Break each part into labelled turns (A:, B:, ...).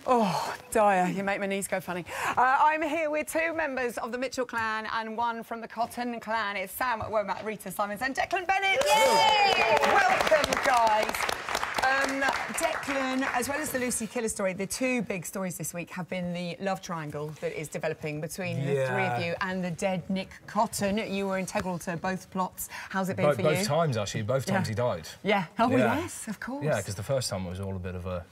A: Oh, Dyer, you make my knees go funny. I'm here with two members of the Mitchell clan and one from the Cotton clan. It's Sam, Rita, Simons and Declan Bennett. Yay! Welcome, guys. Declan, as well as the Lucy Killer story, the two big stories this week have been the love triangle that is developing between the three of you and the dead Nick Cotton. You were integral to both plots. How's it been for you?
B: Both times, actually. Both times he died.
A: Yeah. Oh, yes, of course.
B: Yeah, because the first time it was all a bit of a...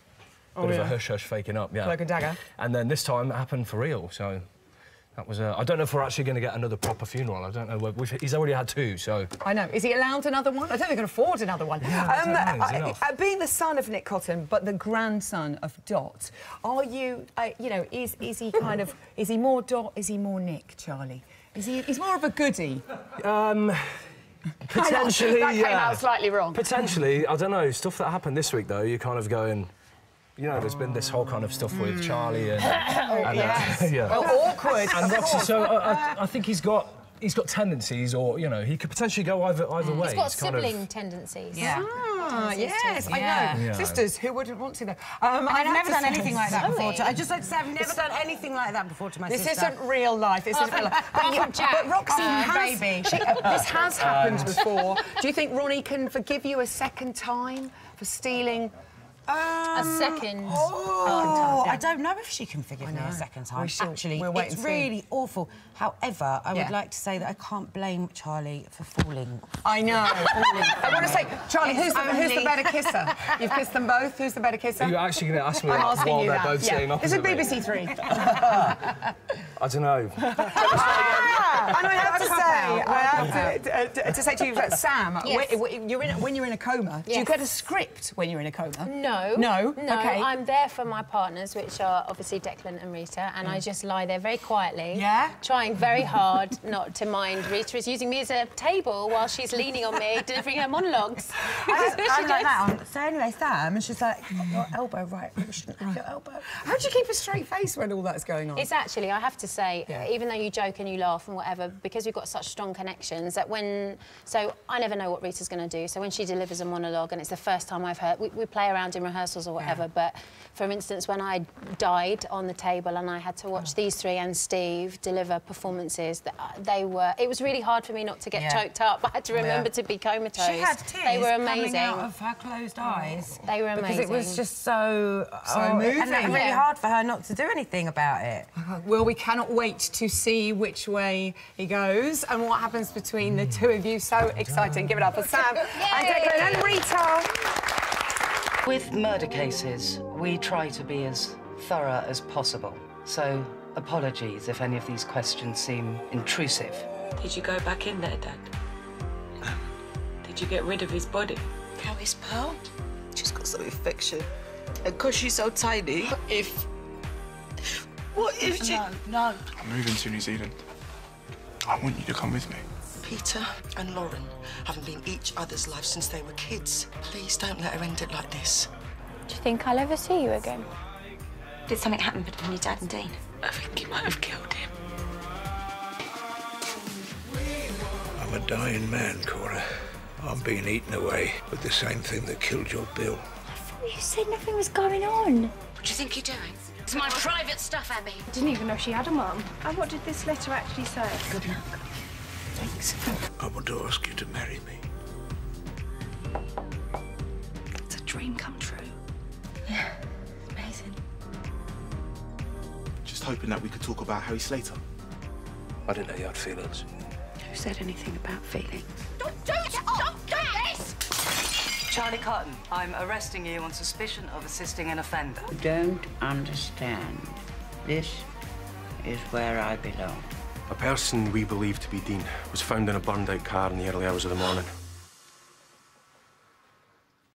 B: Bit of a hush-hush faking up, yeah.
A: Cloak and dagger.
B: And then this time it happened for real, so that was I don't know if we're actually going to get another proper funeral. I don't know. He's already had two, so... I know. Is he allowed another one? I don't think he can afford another one.
A: Yeah, being the son of Nick Cotton, but the grandson of Dot, are you, you know, is he kind of... Is he more Dot, is he more Nick, Charlie? He's more of a goodie?
B: Potentially,
A: that came out slightly wrong.
B: Potentially, I don't know. Stuff that happened this week, though, you're kind of going... You know, there's been this whole kind of stuff with Charlie and...
A: yes.
B: Yeah.
A: Well, awkward.
B: And Roxy, so I think he's got tendencies, or, you know, he could potentially go either way.
C: He's got sibling tendencies.
A: Yeah. Yes, I know.
B: Yeah.
A: Sisters, who wouldn't want to, though?
D: I've never done anything like that before. I just like to say I've never done anything like that before to my sister.
A: This isn't real life. This isn't real life. But Roxy this has happened before. Do you think Ronnie can forgive you a second time for stealing...
C: a second
D: time. I don't know if she can forgive me a second time. Actually, it's really awful. However, I would like to say that I can't blame Charlie for falling.
A: I know. I want to say, Charlie, who's the better kisser? You've kissed them both. Who's the better kisser?
B: Are you actually going to ask me
A: I'm asking
B: while
A: you
B: they're
A: that.
B: both sitting opposite
A: This is BBC Three.
B: I don't know.
A: And I have to say to you, Sam, when you're in a coma, do you get a script when you're in a coma?
C: No.
A: No?
C: Okay. I'm there for my partners, which are obviously Declan and Rita, and I just lie there very quietly, trying very hard not to mind. Rita is using me as a table while she's leaning on me, delivering her monologues.
D: I'm like that. So anyway, Sam, and she's like, your elbow, right, you shouldn't have your elbow.
A: How do you keep a straight face when all that's going on?
C: It's actually, I have to say, even though you joke and you laugh and whatever, because we've got such strong connections, that so I never know what Rita's going to do, so when she delivers a monologue and it's the first time I've heard, we play around in rehearsals or whatever, but for instance, when I died on the table and I had to watch these three and Steve deliver performances, it was really hard for me not to get choked up. I had to remember to be comatose.
D: She had tears
C: they were amazing.
D: coming out of her closed eyes.
C: They were amazing.
D: Because it was just so
A: moving.
D: And really hard for her not to do anything about it.
A: Well, we cannot wait to see which way he goes and what happens between the two of you. So exciting. Give it up for Sam and Declan and Rita.
E: With murder cases, we try to be as thorough as possible. So, apologies if any of these questions seem intrusive.
F: Did you go back in there, Dad? Did you get rid of his body?
G: How is Pearl? She's got some infection. And because she's so tiny, what if she...
F: No.
H: I'm moving to New Zealand. I want you to come with me.
G: Peter and Lauren haven't been each other's lives since they were kids. Please don't let her end it like this.
I: Do you think I'll ever see you again?
J: Did something happen between your dad and Dean?
F: I think he might have killed him.
K: I'm a dying man, Cora. I'm being eaten away with the same thing that killed your Bill.
I: I thought you said nothing was going on.
J: What do you think you're doing? It's my private stuff, Abby.
I: I didn't even know she had a mum. And what did this letter actually say?
J: Good luck.
I: Thanks.
K: I want to ask you to marry me.
J: It's a dream come true.
I: Yeah, amazing.
H: Just hoping that we could talk about Harry Slater.
K: I didn't know you had feelings.
J: Who said anything about feelings?
C: Don't do this!
E: Charlie Cotton, I'm arresting you on suspicion of assisting an offender.
L: Don't understand. This is where I belong.
M: A person we believe to be Dean was found in a burned-out car in the early hours of the morning.